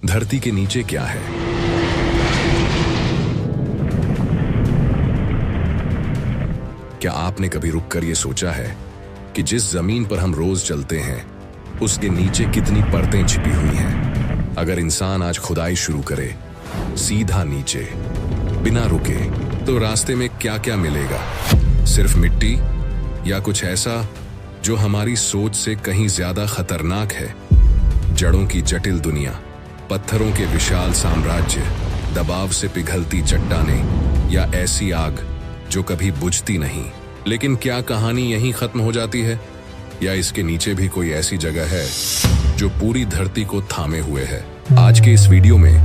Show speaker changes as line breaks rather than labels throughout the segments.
धरती के नीचे क्या है? क्या आपने कभी रुककर यह सोचा है कि जिस जमीन पर हम रोज चलते हैं उसके नीचे कितनी परतें छिपी हुई हैं? अगर इंसान आज खुदाई शुरू करे सीधा नीचे बिना रुके तो रास्ते में क्या क्या मिलेगा? सिर्फ मिट्टी या कुछ ऐसा जो हमारी सोच से कहीं ज्यादा खतरनाक है? जड़ों की जटिल दुनिया, पत्थरों के विशाल साम्राज्य, दबाव से पिघलती चट्टानें या ऐसी आग जो कभी बुझती नहीं। लेकिन क्या कहानी यहीं खत्म हो जाती है या इसके नीचे भी कोई ऐसी जगह है जो पूरी धरती को थामे हुए है? आज के इस वीडियो में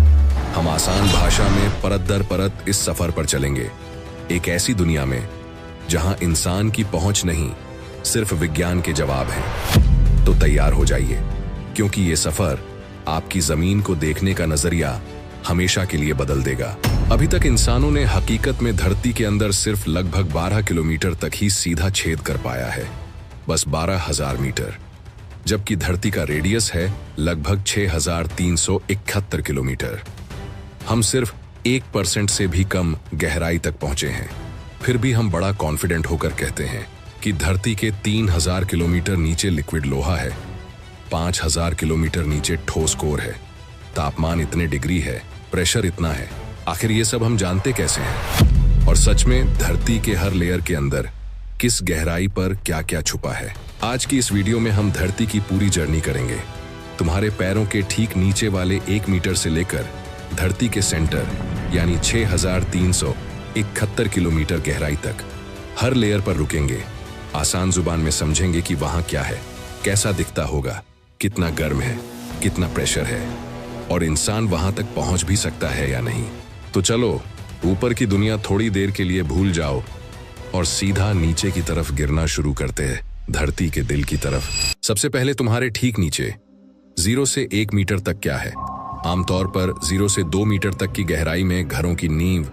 हम आसान भाषा में परत दर परत इस सफर पर चलेंगे, एक ऐसी दुनिया में जहां इंसान की पहुंच नहीं सिर्फ विज्ञान के जवाब हैं। तो तैयार हो जाइए, क्योंकि ये सफर आपकी जमीन को देखने का नजरिया हमेशा के लिए बदल देगा। अभी तक इंसानों ने हकीकत में धरती के अंदर सिर्फ लगभग 12 किलोमीटर तक ही सीधा छेद कर पाया है, बस 12,000 मीटर, जबकि धरती का रेडियस है लगभग 6,371 किलोमीटर। हम सिर्फ 1% से भी कम गहराई तक पहुंचे हैं। फिर भी हम बड़ा कॉन्फिडेंट होकर कहते हैं कि धरती के 3,000 किलोमीटर नीचे लिक्विड लोहा है, 5,000 किलोमीटर नीचे ठोस कोर है, तापमान इतने डिग्री है, प्रेशर इतना है। आखिर ये सब हम जानते कैसे हैं? और सच में धरती के हर लेयर के अंदर किस गहराई पर क्या क्या छुपा है? आज की इस वीडियो में हम धरती की पूरी जर्नी करेंगे, तुम्हारे पैरों के ठीक नीचे वाले 1 मीटर से लेकर धरती के सेंटर यानी 6,371 किलोमीटर गहराई तक। हर लेयर पर रुकेंगे, आसान जुबान में समझेंगे कि वहां क्या है, कैसा दिखता होगा, कितना गर्म है, कितना प्रेशर है, और इंसान वहां तक पहुंच भी सकता है या नहीं। तो चलो ऊपर की दुनिया थोड़ी देर के लिए भूल जाओ और सीधा नीचे की तरफ गिरना शुरू करते हैं, धरती के दिल की तरफ। सबसे पहले तुम्हारे ठीक नीचे 0 से 1 मीटर तक क्या है? आमतौर पर 0 से 2 मीटर तक की गहराई में घरों की नींव,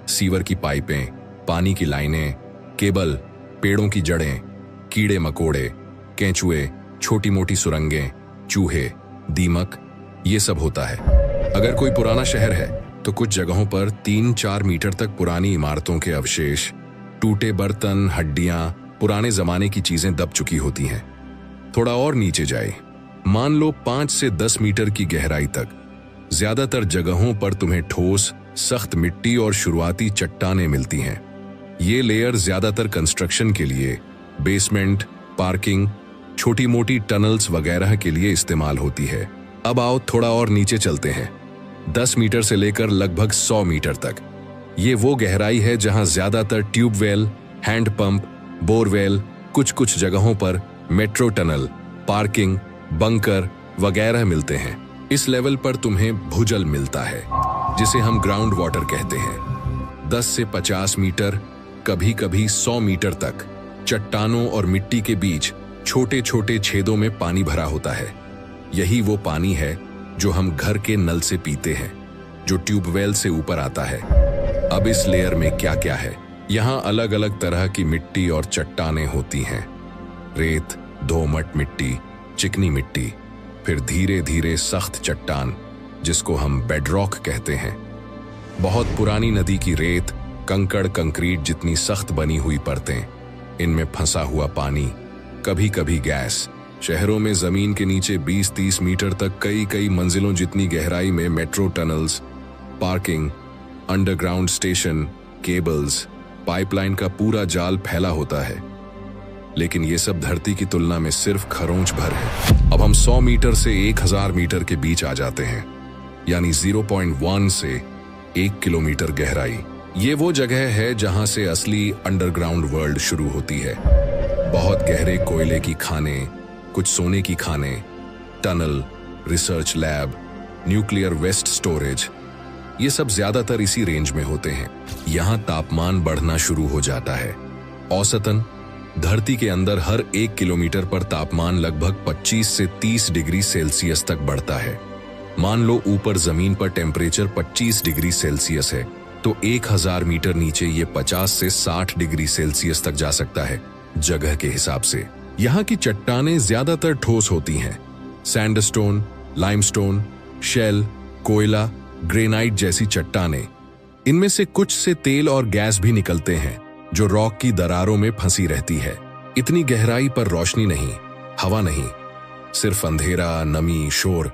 सीवर की पाइपें, पानी की लाइनें, केबल, पेड़ों की जड़ें, कीड़े मकोड़े, केंचुए, छोटी मोटी सुरंगें, चूहे, दीमक, ये सब होता है। अगर कोई पुराना शहर है तो कुछ जगहों पर 3-4 मीटर तक पुरानी इमारतों के अवशेष, टूटे बर्तन, हड्डियां, पुराने जमाने की चीजें दब चुकी होती हैं। थोड़ा और नीचे जाए, मान लो 5 से 10 मीटर की गहराई तक, ज्यादातर जगहों पर तुम्हें ठोस सख्त मिट्टी और शुरुआती चट्टानें मिलती हैं। ये लेयर ज्यादातर कंस्ट्रक्शन के लिए, बेसमेंट, पार्किंग, छोटी मोटी टनल्स वगैरह के लिए इस्तेमाल होती है। अब आओ थोड़ा और नीचे चलते हैं, 10 मीटर से लेकर लगभग 100 मीटर तक। ये वो गहराई है जहां ज्यादातर ट्यूबवेल, हैंड पंप, बोरवेल, कुछ जगहों पर मेट्रो टनल, पार्किंग, बंकर वगैरह मिलते हैं। इस लेवल पर तुम्हें भूजल मिलता है, जिसे हम ग्राउंड वाटर कहते हैं। 10 से 50 मीटर, कभी कभी 100 मीटर तक चट्टानों और मिट्टी के बीच छोटे छोटे छेदों में पानी भरा होता है। यही वो पानी है जो हम घर के नल से पीते हैं, जो ट्यूबवेल से ऊपर आता है। अब इस लेयर में क्या क्या है? यहाँ अलग अलग तरह की मिट्टी और चट्टानें होती हैं। रेत, दोमट मिट्टी, चिकनी मिट्टी, फिर धीरे धीरे सख्त चट्टान जिसको हम बेडरॉक कहते हैं। बहुत पुरानी नदी की रेत, कंकड़ कंक्रीट जितनी सख्त बनी हुई परतें, इनमें फंसा हुआ पानी, कभी कभी गैस। शहरों में जमीन के नीचे 20-30 मीटर तक कई मंजिलों जितनी गहराई में metro tunnels, parking, underground station, cables, pipeline का पूरा जाल फैला होता है। लेकिन ये सब धरती की तुलना में सिर्फ खरोंच भर है। अब हम 100 मीटर से 1,000 मीटर के बीच आ जाते हैं, यानी 0.1 से 1 किलोमीटर गहराई। ये वो जगह है जहां से असली अंडरग्राउंड वर्ल्ड शुरू होती है। बहुत गहरे कोयले की खानें, कुछ सोने की खानें, tunnel, research lab, nuclear waste storage, ये सब ज्यादातर इसी रेंज में होते हैं। यहाँ तापमान बढ़ना शुरू हो जाता है। औसतन धरती के अंदर हर 1 किलोमीटर पर तापमान लगभग 25 से 30 डिग्री सेल्सियस तक बढ़ता है। मान लो ऊपर जमीन पर टेम्परेचर 25 डिग्री सेल्सियस है, तो 1,000 मीटर नीचे ये 50 से 60 डिग्री सेल्सियस तक जा सकता है, जगह के हिसाब से। यहाँ की चट्टानें ज्यादातर ठोस होती हैं। सैंडस्टोन, लाइमस्टोन, शेल, कोयला, ग्रेनाइट जैसी चट्टानें। इनमें से कुछ से तेल और गैस भी निकलते हैं जो रॉक की दरारों में फंसी रहती है। इतनी गहराई पर रोशनी नहीं, हवा नहीं, सिर्फ अंधेरा, नमी, शोर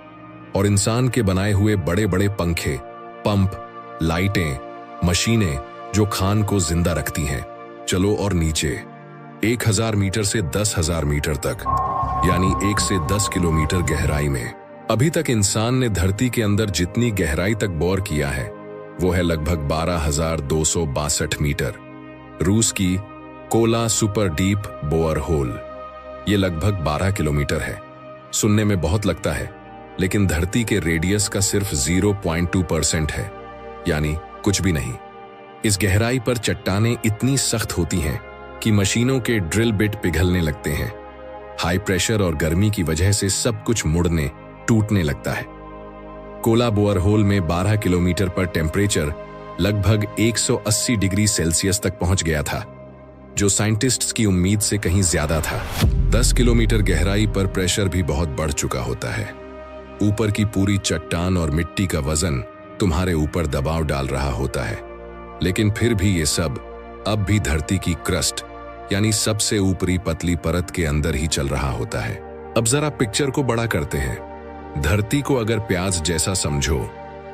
और इंसान के बनाए हुए बड़े बड़े पंखे, पंप, लाइटें, मशीनें जो खान को जिंदा रखती हैं। चलो और नीचे 1000 मीटर से 10,000 मीटर तक, यानी 1 से 10 किलोमीटर गहराई में। अभी तक इंसान ने धरती के अंदर जितनी गहराई तक बोर किया है वो है लगभग 12,262 मीटर। रूस की Kola super deep bore hole, ये लगभग 12 किलोमीटर है। सुनने में बहुत लगता है, लेकिन धरती के रेडियस का सिर्फ 0.2% है, यानी कुछ भी नहीं। इस गहराई पर चट्टानें इतनी सख्त होती हैं कि मशीनों के ड्रिल बिट पिघलने लगते हैं। हाई प्रेशर और गर्मी की वजह से सब कुछ मुड़ने, टूटने लगता है। कोला बोअर होल में 12 किलोमीटर पर टेम्परेचर लगभग 180 डिग्री सेल्सियस तक पहुंच गया था, जो साइंटिस्ट्स की उम्मीद से कहीं ज्यादा था। 10 किलोमीटर गहराई पर प्रेशर भी बहुत बढ़ चुका होता है। ऊपर की पूरी चट्टान और मिट्टी का वजन तुम्हारे ऊपर दबाव डाल रहा होता है, लेकिन फिर भी ये सब अब भी धरती की क्रस्ट, यानी सबसे ऊपरी पतली परत के अंदर ही चल रहा होता है। अब जरा पिक्चर को बड़ा करते हैं। धरती को अगर प्याज जैसा समझो,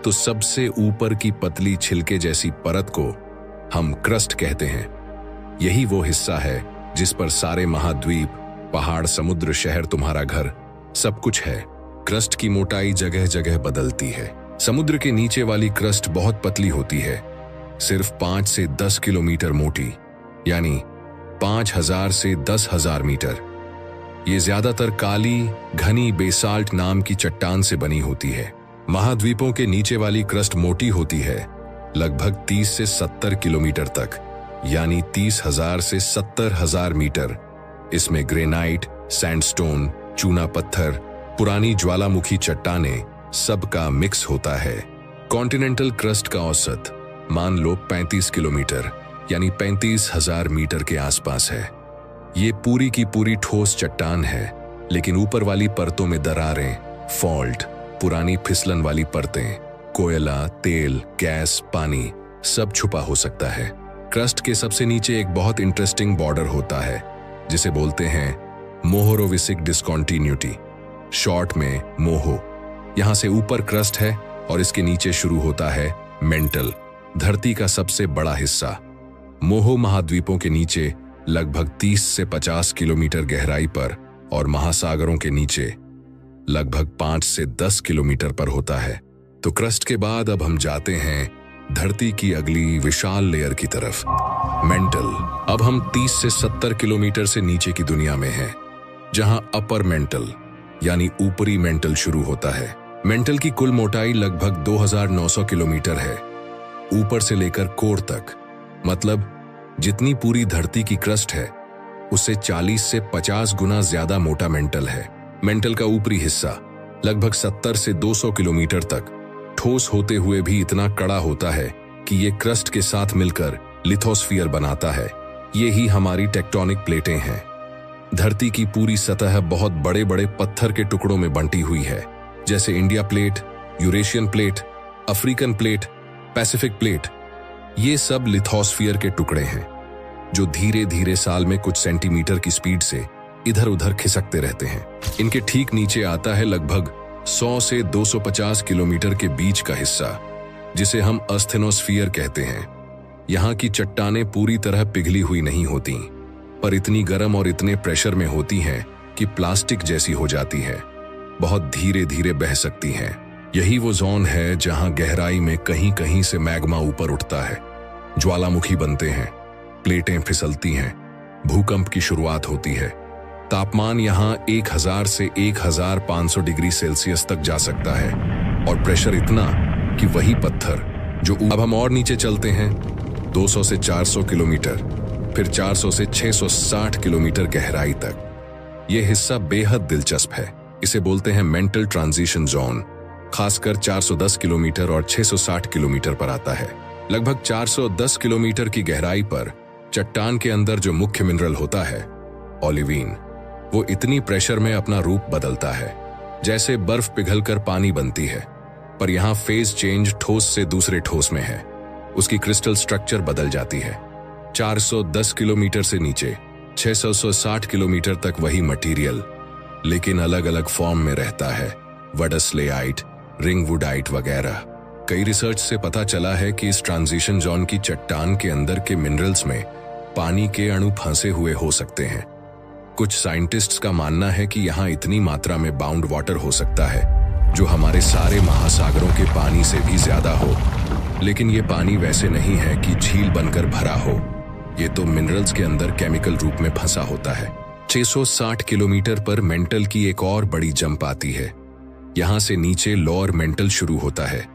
तो सबसे ऊपर की पतली छिलके जैसी परत को हम क्रस्ट कहते हैं। यही वो हिस्सा है जिस पर सारे महाद्वीप, पहाड़, समुद्र, शहर, तुम्हारा घर, सब कुछ है। क्रस्ट की मोटाई जगह जगह बदलती है। समुद्र के नीचे वाली क्रस्ट बहुत पतली होती है, सिर्फ 5 से 10 किलोमीटर मोटी, यानी 5,000 से 10,000 मीटर। ये ज्यादातर काली, घनी बेसाल्ट नाम की चट्टान से बनी होती है। महाद्वीपों के नीचे वाली क्रस्ट मोटी होती है, लगभग 30 से 70 किलोमीटर तक, यानी 30,000 से 70,000 मीटर। इसमें ग्रेनाइट, सैंडस्टोन, चूना पत्थर, पुरानी ज्वालामुखी चट्टानें, सबका मिक्स होता है। कॉन्टिनेंटल क्रस्ट का औसत मान लो 35 किलोमीटर, यानी 35,000 मीटर के आसपास है। ये पूरी की पूरी ठोस चट्टान है, लेकिन ऊपर वाली परतों में दरारें, फॉल्ट, पुरानी फिसलन वाली परतें, कोयला, तेल, गैस, पानी, सब छुपा हो सकता है। क्रस्ट के सबसे नीचे एक बहुत इंटरेस्टिंग बॉर्डर होता है, जिसे बोलते हैं मोहोरोविसिक डिस्कॉन्टिन्यूटी, शॉर्ट में मोहो। यहां से ऊपर क्रस्ट है और इसके नीचे शुरू होता है मेंटल, धरती का सबसे बड़ा हिस्सा। मोहो महाद्वीपों के नीचे लगभग 30 से 50 किलोमीटर गहराई पर और महासागरों के नीचे लगभग 5 से 10 किलोमीटर पर होता है। तो क्रस्ट के बाद अब हम जाते हैं धरती की अगली विशाल लेयर की तरफ, मेंटल। अब हम 30 से 70 किलोमीटर से नीचे की दुनिया में हैं, जहां अपर मेंटल यानी ऊपरी मेंटल शुरू होता है। मेंटल की कुल मोटाई लगभग 2,900 किलोमीटर है, ऊपर से लेकर कोर तक। मतलब जितनी पूरी धरती की क्रस्ट है, उससे 40 से 50 गुना ज्यादा मोटा मेंटल है। मेंटल का ऊपरी हिस्सा लगभग 70 से 200 किलोमीटर तक ठोस होते हुए भी इतना कड़ा होता है कि ये क्रस्ट के साथ मिलकर लिथोस्फीयर बनाता है। ये ही हमारी टेक्टोनिक प्लेटें हैं। धरती की पूरी सतह बहुत बड़े बड़े पत्थर के टुकड़ों में बंटी हुई है, जैसे India plate, Eurasian plate, African plate, Pacific plate. ये सब लिथोस्फीयर के टुकड़े हैं जो धीरे धीरे साल में कुछ सेंटीमीटर की स्पीड से इधर उधर खिसकते रहते हैं। इनके ठीक नीचे आता है लगभग 100 से 250 किलोमीटर के बीच का हिस्सा, जिसे हम अस्थेनोस्फीयर कहते हैं। यहाँ की चट्टानें पूरी तरह पिघली हुई नहीं होती, पर इतनी गर्म और इतने प्रेशर में होती हैं कि प्लास्टिक जैसी हो जाती है, बहुत धीरे धीरे बह सकती हैं। यही वो जोन है जहां गहराई में कहीं कहीं से मैग्मा ऊपर उठता है, ज्वालामुखी बनते हैं, प्लेटें फिसलती हैं, भूकंप की शुरुआत होती है। तापमान यहाँ 1000 से 1500 डिग्री सेल्सियस तक जा सकता है और प्रेशर इतना कि वही पत्थर जो अब हम और नीचे चलते हैं 200 से 400 किलोमीटर, फिर 400 से 660 किलोमीटर गहराई तक। यह हिस्सा बेहद दिलचस्प है। इसे बोलते हैं मेंटल ट्रांजिशन जोन। खासकर 410 किलोमीटर और 660 किलोमीटर पर आता है। लगभग 410 किलोमीटर की गहराई पर चट्टान के अंदर जो मुख्य मिनरल होता है, ओलिवीन, वो इतनी प्रेशर में अपना रूप बदलता है जैसे बर्फ पिघलकर पानी बनती है। पर यहाँ फेज चेंज ठोस से दूसरे ठोस में है। उसकी क्रिस्टल स्ट्रक्चर बदल जाती है। 410 किलोमीटर से नीचे 660 किलोमीटर तक वही मटेरियल, लेकिन अलग अलग फॉर्म में रहता है। वडस्लेआइट, रिंगवुडाइट वगैरह। कई रिसर्च से पता चला है कि इस ट्रांजिशन जोन की चट्टान के अंदर के मिनरल्स में पानी के अणु फंसे हुए हो सकते हैं। कुछ साइंटिस्ट्स का मानना है कि यहाँ इतनी मात्रा में बाउंड वाटर हो सकता है जो हमारे सारे महासागरों के पानी से भी ज्यादा हो, लेकिन ये पानी वैसे नहीं है कि झील बनकर भरा हो। ये तो मिनरल्स के अंदर केमिकल रूप में फंसा होता है। 660 किलोमीटर पर मेंटल की एक और बड़ी जंप आती है। यहाँ से नीचे लोअर मेंटल शुरू होता है।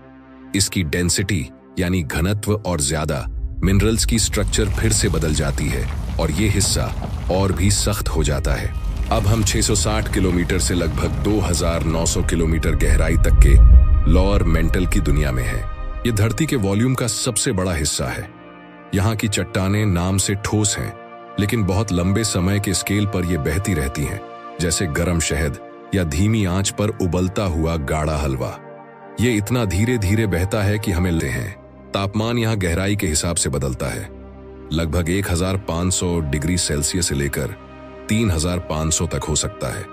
इसकी डेंसिटी यानी घनत्व और ज्यादा मिनरल्स की स्ट्रक्चर फिर से बदल जाती है और ये हिस्सा और भी सख्त हो जाता है। अब हम 660 किलोमीटर से लगभग 2900 किलोमीटर गहराई तक के लोअर मेंटल की दुनिया में हैं। ये धरती के वॉल्यूम का सबसे बड़ा हिस्सा है। यहाँ की चट्टानें नाम से ठोस हैं, लेकिन बहुत लंबे समय के स्केल पर ये बहती रहती हैं, जैसे गर्म शहद या धीमी आंच पर उबलता हुआ गाढ़ा हलवा। ये इतना धीरे धीरे बहता है कि हमें लगते हैं। तापमान यहाँ गहराई के हिसाब से बदलता है। लगभग 1500 डिग्री सेल्सियस से लेकर 3500 तक हो सकता है।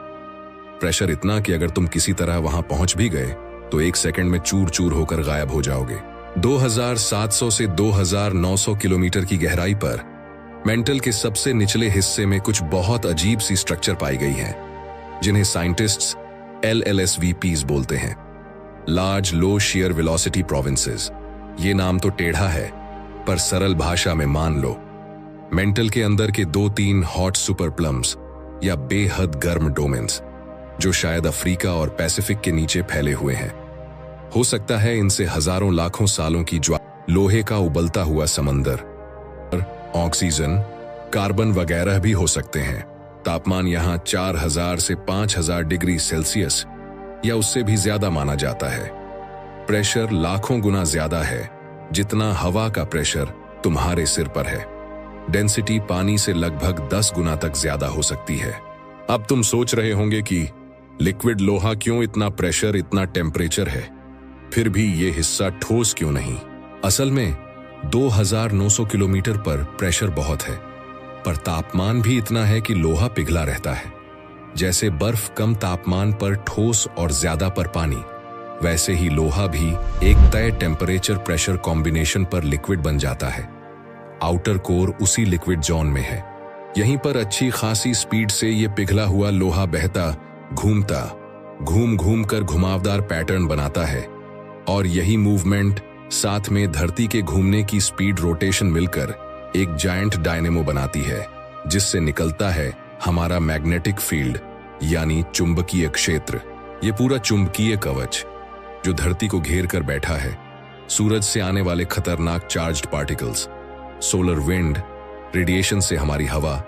प्रेशर इतना कि अगर तुम किसी तरह वहां पहुंच भी गए तो 1 सेकंड में चूर चूर होकर गायब हो जाओगे। 2700 से 2900 किलोमीटर की गहराई पर मेंटल के सबसे निचले हिस्से में कुछ बहुत अजीब सी स्ट्रक्चर पाई गई है, जिन्हें साइंटिस्ट्स LLSVPs बोलते हैं, लार्ज लो शेयर वेलोसिटी प्रोविंसेस। ये नाम तो टेढ़ा है, पर सरल भाषा में मान लो मेंटल के अंदर के 2-3 हॉट सुपर प्लम्स या बेहद गर्म डोमेन्स, जो शायद अफ्रीका और पैसिफिक के नीचे फैले हुए हैं। हो सकता है इनसे हजारों लाखों सालों की लोहे का उबलता हुआ समंदर, ऑक्सीजन, कार्बन वगैरह भी हो सकते हैं। तापमान यहाँ 4000 से 5000 डिग्री सेल्सियस या उससे भी ज्यादा माना जाता है। प्रेशर लाखों गुना ज्यादा है जितना हवा का प्रेशर तुम्हारे सिर पर है। डेंसिटी पानी से लगभग 10 गुना तक ज्यादा हो सकती है। अब तुम सोच रहे होंगे कि लिक्विड लोहा क्यों इतना प्रेशर, इतना टेम्परेचर है, फिर भी ये हिस्सा ठोस क्यों नहीं? असल में 2900 किलोमीटर पर प्रेशर बहुत है, पर तापमान भी इतना है कि लोहा पिघला रहता है। जैसे बर्फ कम तापमान पर ठोस और ज्यादा पर पानी, वैसे ही लोहा भी एक तय टेम्परेचर प्रेशर कॉम्बिनेशन पर लिक्विड बन जाता है। आउटर कोर उसी लिक्विड जोन में है। यहीं पर अच्छी खासी स्पीड से ये पिघला हुआ लोहा बहता, घूमता, घूम घूम कर घुमावदार पैटर्न बनाता है, और यही मूवमेंट साथ में धरती के घूमने की स्पीड रोटेशन मिलकर एक जायंट डायनेमो बनाती है, जिससे निकलता है हमारा मैग्नेटिक फील्ड यानी चुंबकीय क्षेत्र। ये पूरा चुंबकीय कवच जो धरती को घेर कर बैठा है, सूरज से आने वाले खतरनाक charged particles, solar wind, radiation से हमारी हवा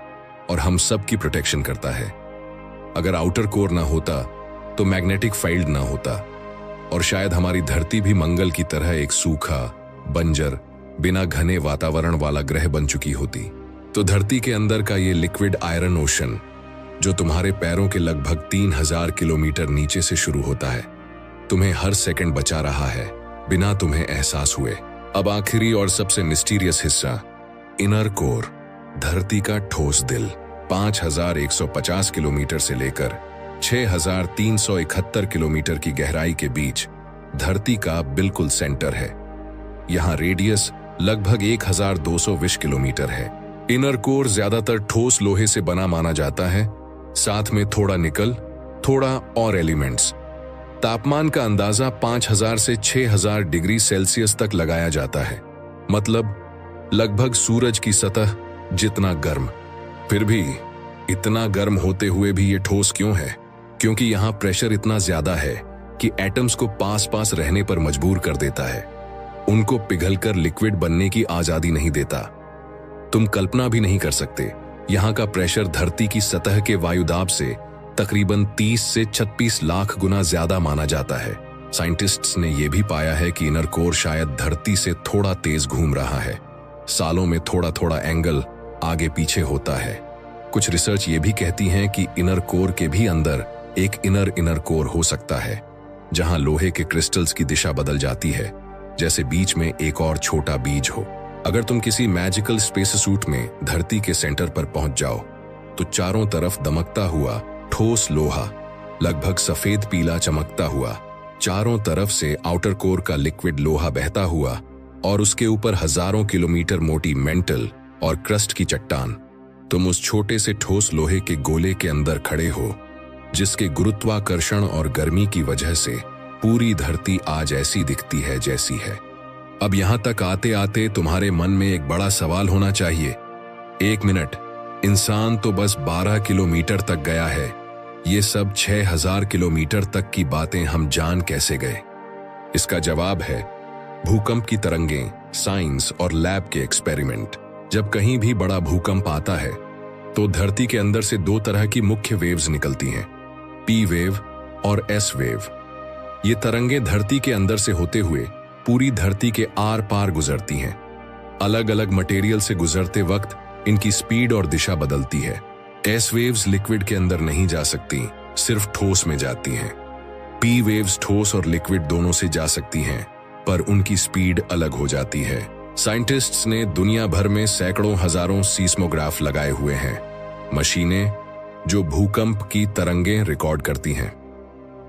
और हम सब की प्रोटेक्शन करता है। अगर आउटर कोर ना होता तो मैग्नेटिक फील्ड ना होता, और शायद हमारी धरती भी मंगल की तरह एक सूखा, बंजर, बिना घने वातावरण वाला ग्रह बन चुकी होती। तो धरती के अंदर का ये लिक्विड आयरन ओशन, जो तुम्हारे पैरों के लगभग 3000 किलोमीटर नीचे से शुरू होता है, तुम्हें हर सेकंड बचा रहा है बिना तुम्हें एहसास हुए। अब आखिरी और सबसे मिस्टीरियस हिस्सा, इनर कोर, धरती का ठोस दिल। 5150 किलोमीटर से लेकर 6371 किलोमीटर की गहराई के बीच धरती का बिल्कुल सेंटर है। यहाँ रेडियस लगभग 1220 किलोमीटर है। इनर कोर ज्यादातर ठोस लोहे से बना माना जाता है, साथ में थोड़ा निकल, थोड़ा और एलिमेंट्स। तापमान का अंदाजा 5000 से 6000 डिग्री सेल्सियस तक लगाया जाता है, मतलब लगभग सूरज की सतह जितना गर्म। फिर भी इतना गर्म होते हुए भी ये ठोस क्यों है? क्योंकि यहाँ प्रेशर इतना ज्यादा है कि एटम्स को पास पास रहने पर मजबूर कर देता है, उनको पिघलकर लिक्विड बनने की आजादी नहीं देता। तुम कल्पना भी नहीं कर सकते, यहाँ का प्रेशर धरती की सतह के वायुदाब से तकरीबन 30 से 36 लाख गुना ज्यादा माना जाता है। साइंटिस्ट्स ने यह भी पाया है कि इनर कोर शायद धरती से थोड़ा तेज घूम रहा है, सालों में थोड़ा थोड़ा एंगल आगे पीछे होता है। कुछ रिसर्च ये भी कहती हैं कि इनर कोर के भी अंदर एक इनर कोर हो सकता है, जहां लोहे के क्रिस्टल्स की दिशा बदल जाती है, जैसे बीच में एक और छोटा बीज हो। अगर तुम किसी मैजिकल स्पेस सूट में धरती के सेंटर पर पहुंच जाओ, तो चारों तरफ दमकता हुआ ठोस लोहा, लगभग सफेद पीला चमकता हुआ, चारों तरफ से आउटर कोर का लिक्विड लोहा बहता हुआ, और उसके ऊपर हजारों किलोमीटर मोटी मेंटल और क्रस्ट की चट्टान। तुम उस छोटे से ठोस लोहे के गोले के अंदर खड़े हो, जिसके गुरुत्वाकर्षण और गर्मी की वजह से पूरी धरती आज ऐसी दिखती है जैसी है। अब यहां तक आते आते तुम्हारे मन में एक बड़ा सवाल होना चाहिए, एक मिनट, इंसान तो बस 12 किलोमीटर तक गया है, ये सब 6000 किलोमीटर तक की बातें हम जान कैसे गए? इसका जवाब है भूकंप की तरंगें, साइंस और लैब के एक्सपेरिमेंट। जब कहीं भी बड़ा भूकंप आता है तो धरती के अंदर से दो तरह की मुख्य वेव्स निकलती हैं, पी वेव और एस वेव। ये तरंगें धरती के अंदर से होते हुए पूरी धरती के आर पार गुजरती हैं। अलग अलग मटेरियल से गुजरते वक्त इनकी स्पीड और दिशा बदलती है। एस वेव्स लिक्विड के अंदर नहीं जा सकती, सिर्फ ठोस में जाती हैं। पी वेव्स ठोस और लिक्विड दोनों से जा सकती हैं, पर उनकी स्पीड अलग हो जाती है। साइंटिस्ट्स ने दुनिया भर में सैकड़ों हजारों सीस्मोग्राफ लगाए हुए हैं, मशीनें जो भूकंप की तरंगें रिकॉर्ड करती हैं।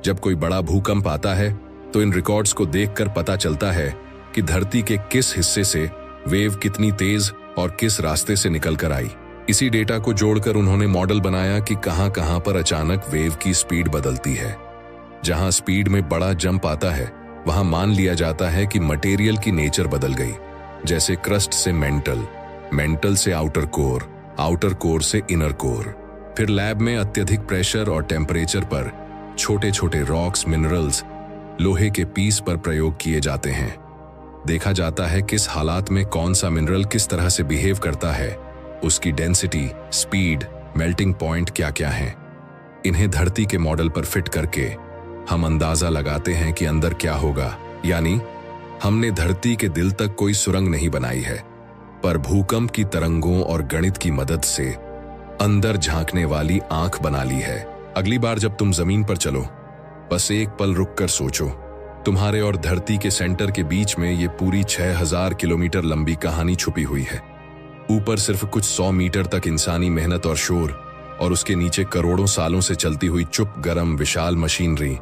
जब कोई बड़ा भूकंप आता है तो इन रिकॉर्ड्स को देखकर पता चलता है कि धरती के किस हिस्से से वेव कितनी तेज और किस रास्ते से निकलकर आई। इसी डेटा को जोड़कर उन्होंने मॉडल बनाया कि कहां-कहां पर अचानक वेव की स्पीड बदलती है। जहां स्पीड में बड़ा जंप आता है, वहां मान लिया जाता है कि मटेरियल की नेचर बदल गई, जैसे क्रस्ट से मेंटल, मेंटल से आउटर कोर, आउटर कोर से इनर कोर। फिर लैब में अत्यधिक प्रेशर और टेम्परेचर पर छोटे छोटे रॉक्स, मिनरल्स, लोहे के पीस पर प्रयोग किए जाते हैं। देखा जाता है किस हालात में कौन सा मिनरल किस तरह से बिहेव करता है, उसकी डेंसिटी, स्पीड, मेल्टिंग पॉइंट क्या क्या है। इन्हें धरती के मॉडल पर फिट करके हम अंदाजा लगाते हैं कि अंदर क्या होगा। यानी हमने धरती के दिल तक कोई सुरंग नहीं बनाई है, पर भूकंप की तरंगों और गणित की मदद से अंदर झांकने वाली आंख बना ली है। अगली बार जब तुम जमीन पर चलो, बस एक पल रुककर सोचो, तुम्हारे और धरती के सेंटर के बीच में ये पूरी 6000 किलोमीटर लंबी कहानी छुपी हुई है। ऊपर सिर्फ कुछ 100 मीटर तक इंसानी मेहनत और शोर, और उसके नीचे करोड़ों सालों से चलती हुई चुप गरम विशाल मशीनरी,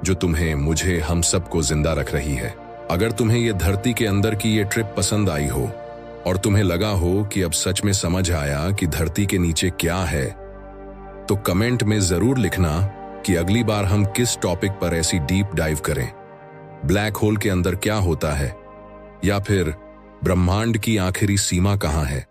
जो तुम्हें, मुझे, हम सबको जिंदा रख रही है। अगर तुम्हें ये धरती के अंदर की ये ट्रिप पसंद आई हो और तुम्हें लगा हो कि अब सच में समझ आया कि धरती के नीचे क्या है, तो कमेंट में जरूर लिखना कि अगली बार हम किस टॉपिक पर ऐसी डीप डाइव करें। ब्लैक होल के अंदर क्या होता है, या फिर ब्रह्मांड की आखिरी सीमा कहां है।